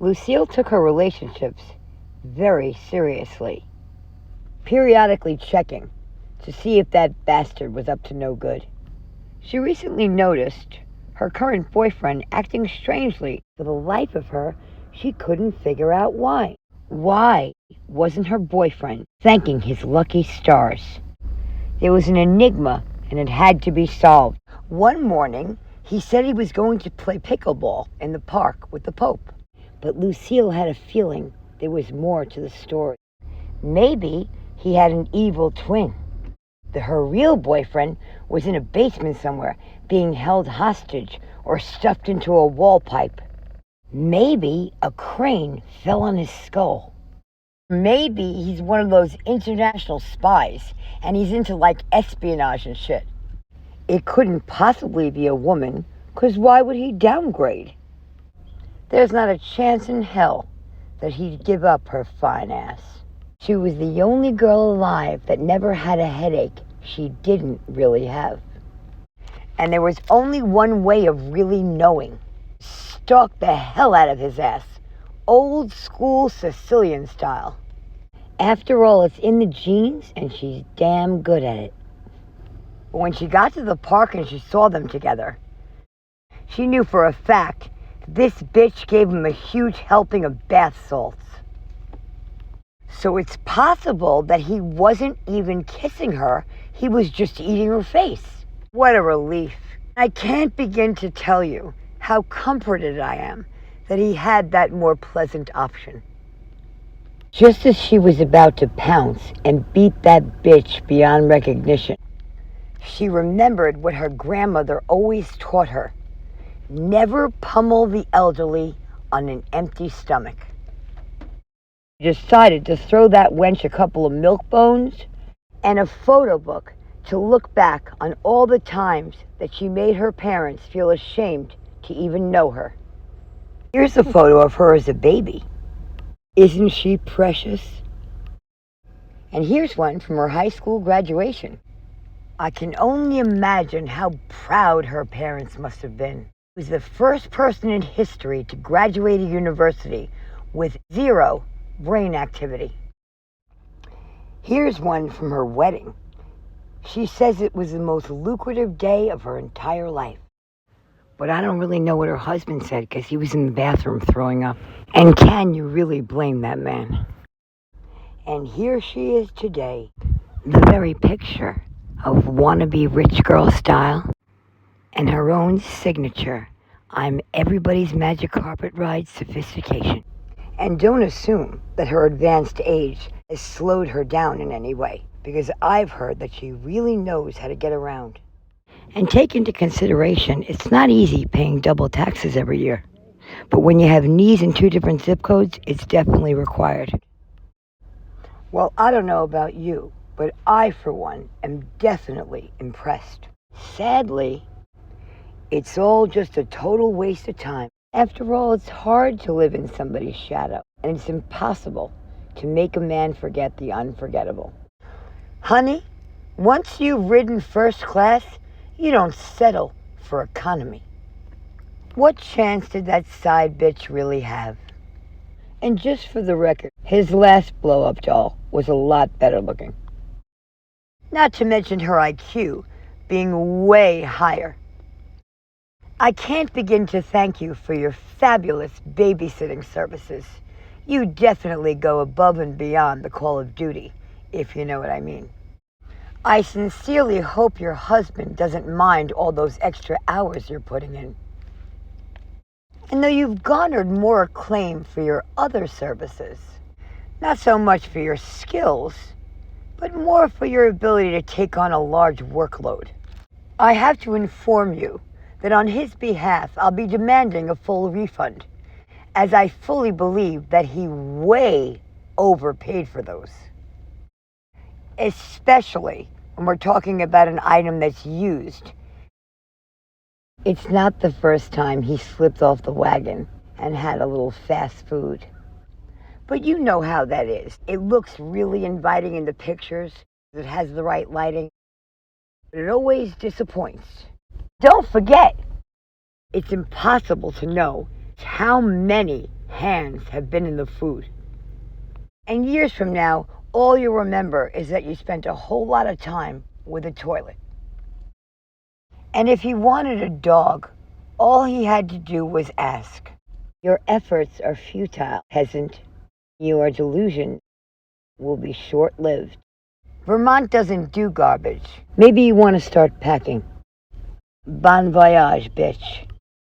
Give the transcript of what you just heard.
Lucille took her relationships very seriously, periodically checking to see if that bastard was up to no good. She recently noticed her current boyfriend acting strangely. For the life of her, she couldn't figure out why. Why wasn't her boyfriend thanking his lucky stars? There was an enigma, and it had to be solved. One morning, he said he was going to play pickleball in the park with the Pope. But Lucille had a feeling there was more to the story. Maybe he had an evil twin. Her real boyfriend was in a basement somewhere, being held hostage or stuffed into a wall pipe. Maybe a crane fell on his skull. Maybe he's one of those international spies, and he's into espionage and shit. It couldn't possibly be a woman, 'cause why would he downgrade? There's not a chance in hell that he'd give up her fine ass. She was the only girl alive that never had a headache she didn't really have. And there was only one way of really knowing. Stalk the hell out of his ass. Old school Sicilian style. After all, it's in the genes, and she's damn good at it. But when she got to the park and she saw them together, she knew for a fact this bitch gave him a huge helping of bath salts. So it's possible that he wasn't even kissing her, he was just eating her face. What a relief. I can't begin to tell you how comforted I am that he had that more pleasant option. Just as she was about to pounce and beat that bitch beyond recognition, she remembered what her grandmother always taught her. Never pummel the elderly on an empty stomach. She decided to throw that wench a couple of milk bones and a photo book to look back on all the times that she made her parents feel ashamed to even know her. Here's a photo of her as a baby. Isn't she precious? And here's one from her high school graduation. I can only imagine how proud her parents must have been. She was the first person in history to graduate a university with 0 brain activity. Here's one from her wedding. She says it was the most lucrative day of her entire life. But I don't really know what her husband said, because he was in the bathroom throwing up. And can you really blame that man? And here she is today, the very picture of wannabe rich girl style, and her own signature, I'm everybody's magic carpet ride sophistication. And don't assume that her advanced age has slowed her down in any way, because I've heard that she really knows how to get around. And take into consideration, it's not easy paying double taxes every year. But when you have knees in 2 different zip codes, it's definitely required. Well, I don't know about you, but I, for one, am definitely impressed. Sadly, it's all just a total waste of time. After all, it's hard to live in somebody's shadow, and it's impossible to make a man forget the unforgettable. Honey, once you've ridden first class, you don't settle for economy. What chance did that side bitch really have? And just for the record, his last blow-up doll was a lot better looking. Not to mention her IQ being way higher. I can't begin to thank you for your fabulous babysitting services. You definitely go above and beyond the call of duty, if you know what I mean. I sincerely hope your husband doesn't mind all those extra hours you're putting in. And though you've garnered more acclaim for your other services, not so much for your skills, but more for your ability to take on a large workload, I have to inform you that on his behalf I'll be demanding a full refund, as I fully believe that he way overpaid for those. Especially when we're talking about an item that's used. It's not the first time he slipped off the wagon and had a little fast food. But you know how that is. It looks really inviting in the pictures. It has the right lighting. But it always disappoints. Don't forget, it's impossible to know how many hands have been in the food. And years from now, all you'll remember is that you spent a whole lot of time with a toilet. And if he wanted a dog, all he had to do was ask. Your efforts are futile, peasant. Your delusion will be short-lived. Vermont doesn't do garbage. Maybe you want to start packing. Bon voyage, bitch.